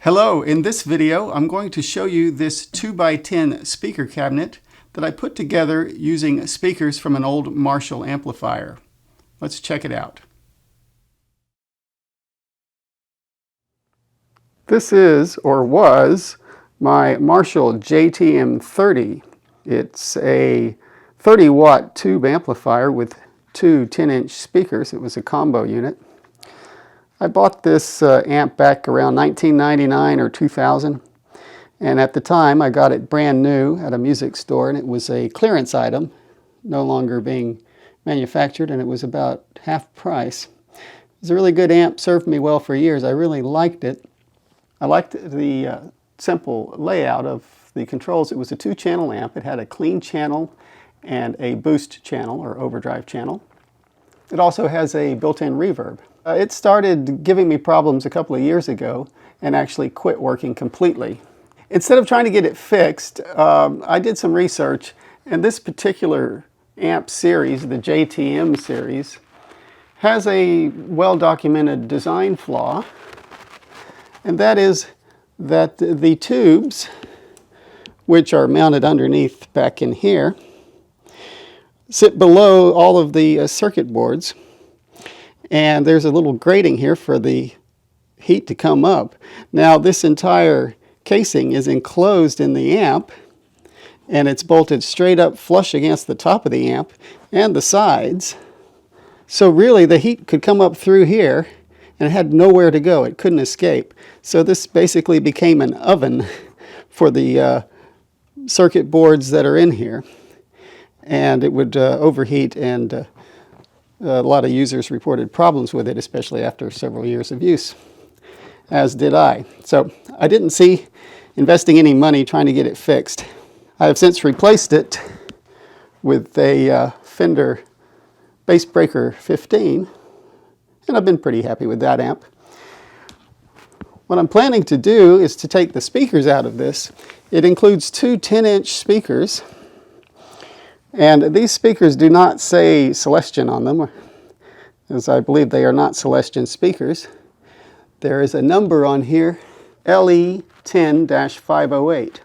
Hello, in this video I'm going to show you this 2x10 speaker cabinet that I put together using speakers from an old Marshall amplifier. Let's check it out. This is, or was, my Marshall JTM-30. It's a 30-watt tube amplifier with two 10-inch speakers. It was a combo unit. I bought this amp back around 1999 or 2000, and at the time I got it brand new at a music store, and it was a clearance item, no longer being manufactured, and it was about half price. It was a really good amp, served me well for years. I really liked it. I liked the simple layout of the controls. It was a two-channel amp. It had a clean channel and a boost channel or overdrive channel. It also has a built-in reverb. It started giving me problems a couple of years ago and actually quit working completely. Instead of trying to get it fixed, I did some research, and this particular amp series, the JTM series, has a well-documented design flaw, and that is that the tubes, which are mounted underneath back in here, sit below all of the circuit boards. And there's a little grating here for the heat to come up. Now this entire casing is enclosed in the amp, and it's bolted straight up flush against the top of the amp and the sides. So really the heat could come up through here and it had nowhere to go. It couldn't escape. So this basically became an oven for the circuit boards that are in here. And it would overheat, and a lot of users reported problems with it, especially after several years of use, as did I. So I didn't see investing any money trying to get it fixed. I have since replaced it with a Fender Bass Breaker 15, and I've been pretty happy with that amp. What I'm planning to do is to take the speakers out of this. It includes two 10-inch speakers. And these speakers do not say Celestion on them, as I believe they are not Celestion speakers. There is a number on here, LE10-508.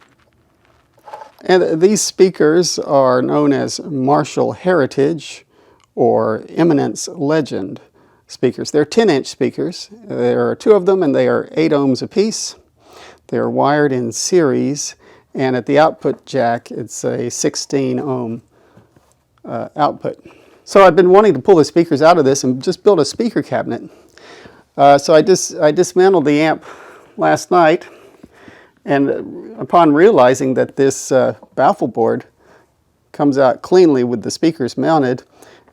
And these speakers are known as Marshall Heritage or Eminence Legend speakers. They're 10-inch speakers. There are two of them, and they are 8 ohms apiece. They are wired in series, and at the output jack, it's a 16 ohm output. So I've been wanting to pull the speakers out of this and just build a speaker cabinet. So I dismantled the amp last night, and upon realizing that this baffle board comes out cleanly with the speakers mounted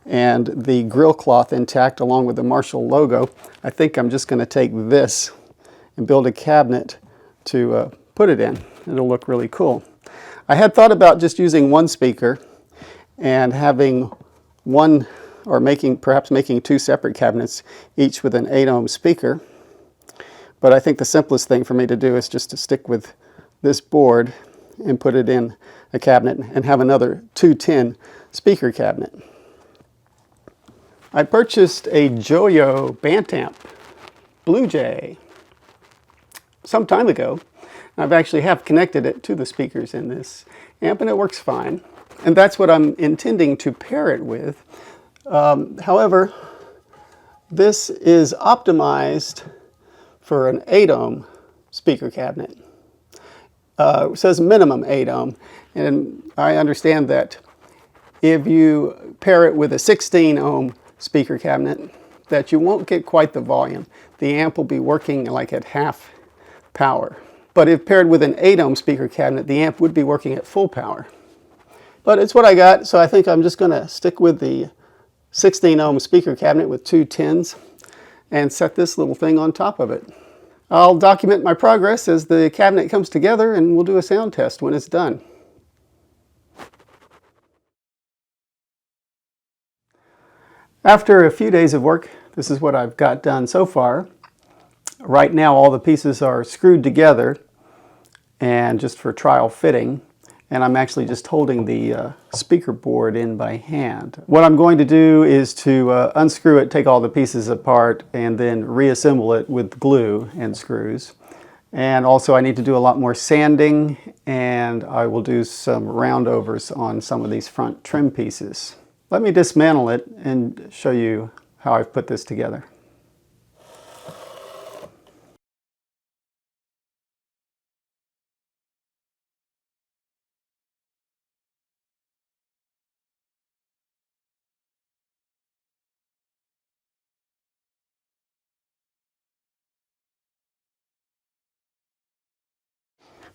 and the grill cloth intact along with the Marshall logo, I think I'm just going to take this and build a cabinet to put it in. It'll look really cool. I had thought about just using one speaker and having one, or perhaps making two separate cabinets, each with an 8 ohm speaker. But I think the simplest thing for me to do is just to stick with this board and put it in a cabinet and have another 210 speaker cabinet. I purchased a Joyo Bantamp BlueJay some time ago. I've actually connected it to the speakers in this amp, and it works fine. And that's what I'm intending to pair it with. However, this is optimized for an 8 ohm speaker cabinet. It says minimum 8 ohm, and I understand that if you pair it with a 16 ohm speaker cabinet, that you won't get quite the volume. The amp will be working like at half power. But if paired with an 8 ohm speaker cabinet, the amp would be working at full power. But it's what I got, so I think I'm just going to stick with the 16 ohm speaker cabinet with two 10s and set this little thing on top of it. I'll document my progress as the cabinet comes together, and we'll do a sound test when it's done. After a few days of work, this is what I've got done so far. Right now all the pieces are screwed together and just for trial fitting. And I'm actually just holding the speaker board in by hand. What I'm going to do is to unscrew it, take all the pieces apart, and then reassemble it with glue and screws. And also I need to do a lot more sanding, and I will do some roundovers on some of these front trim pieces. Let me dismantle it and show you how I've put this together.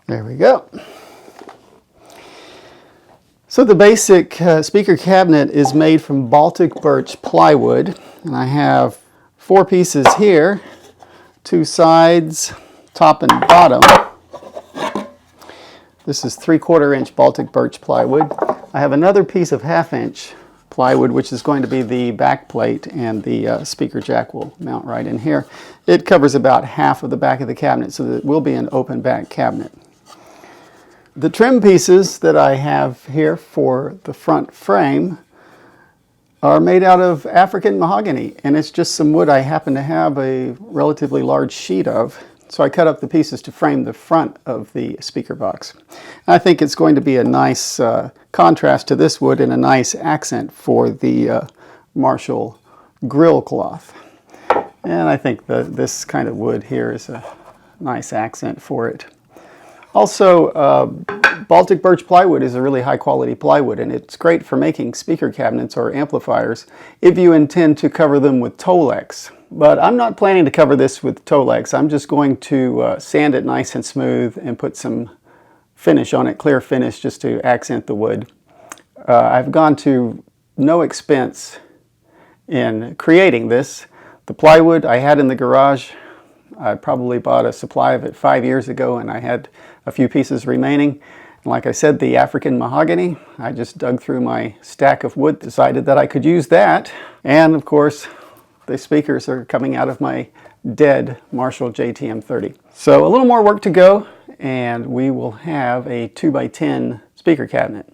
There we go. So the basic speaker cabinet is made from Baltic birch plywood, and I have 4 pieces here, 2 sides, top and bottom. This is 3/4 inch Baltic birch plywood. I have another piece of 1/2 inch plywood, which is going to be the back plate, and the speaker jack will mount right in here. It covers about half of the back of the cabinet, so that it will be an open back cabinet. The trim pieces that I have here for the front frame are made out of African mahogany, and it's just some wood I happen to have a relatively large sheet of. So I cut up the pieces to frame the front of the speaker box. And I think it's going to be a nice contrast to this wood and a nice accent for the Marshall grill cloth. And I think this kind of wood here is a nice accent for it. Also, Baltic birch plywood is a really high quality plywood, and it's great for making speaker cabinets or amplifiers if you intend to cover them with Tolex. But I'm not planning to cover this with Tolex. I'm just going to sand it nice and smooth and put some finish on it, clear finish, just to accent the wood. I've gone to no expense in creating this. The plywood I had in the garage. I probably bought a supply of it 5 years ago, and I had a few pieces remaining. And like I said, the African mahogany, I just dug through my stack of wood, decided that I could use that. And of course, the speakers are coming out of my dead Marshall JTM-30. So a little more work to go, and we will have a 2x10 speaker cabinet.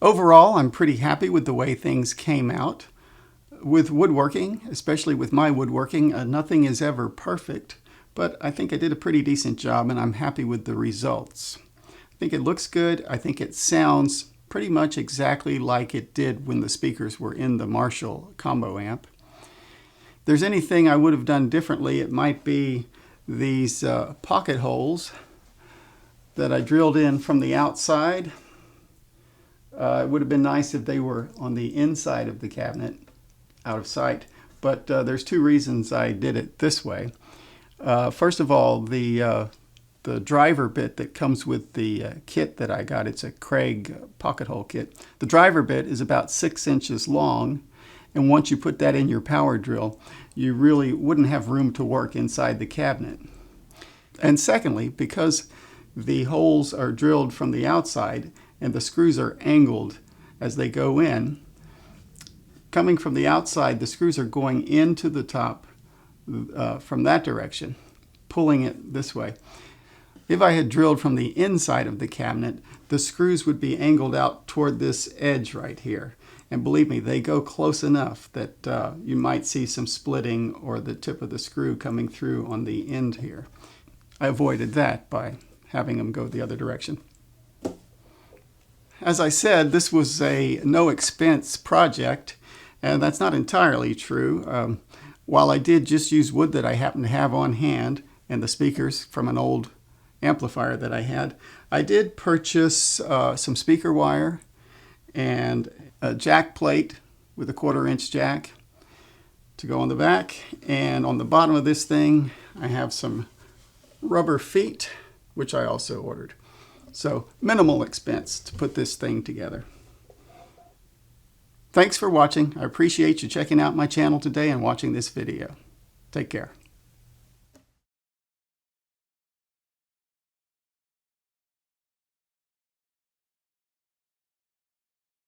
Overall, I'm pretty happy with the way things came out. With woodworking, especially with my woodworking, nothing is ever perfect, but I think I did a pretty decent job, and I'm happy with the results. I think it looks good. I think it sounds pretty much exactly like it did when the speakers were in the Marshall combo amp. If there's anything I would have done differently, it might be these pocket holes that I drilled in from the outside. It would have been nice if they were on the inside of the cabinet, out of sight. but there's two reasons I did it this way. First of all, the driver bit that comes with the kit that I got, it's a Craig pocket hole kit. The driver bit is about 6 inches long, and once you put that in your power drill, you really wouldn't have room to work inside the cabinet. And secondly, because the holes are drilled from the outside and the screws are angled as they go in, coming from the outside, the screws are going into the top from that direction, pulling it this way. If I had drilled from the inside of the cabinet, the screws would be angled out toward this edge right here. And believe me, they go close enough that you might see some splitting or the tip of the screw coming through on the end here. I avoided that by having them go the other direction. As I said, this was a no-expense project, and that's not entirely true. While I did just use wood that I happened to have on hand and the speakers from an old amplifier that I had, I did purchase some speaker wire and a jack plate with a 1/4-inch jack to go on the back. And on the bottom of this thing, I have some rubber feet, which I also ordered. So minimal expense to put this thing together. Thanks for watching. I appreciate you checking out my channel today and watching this video. Take care.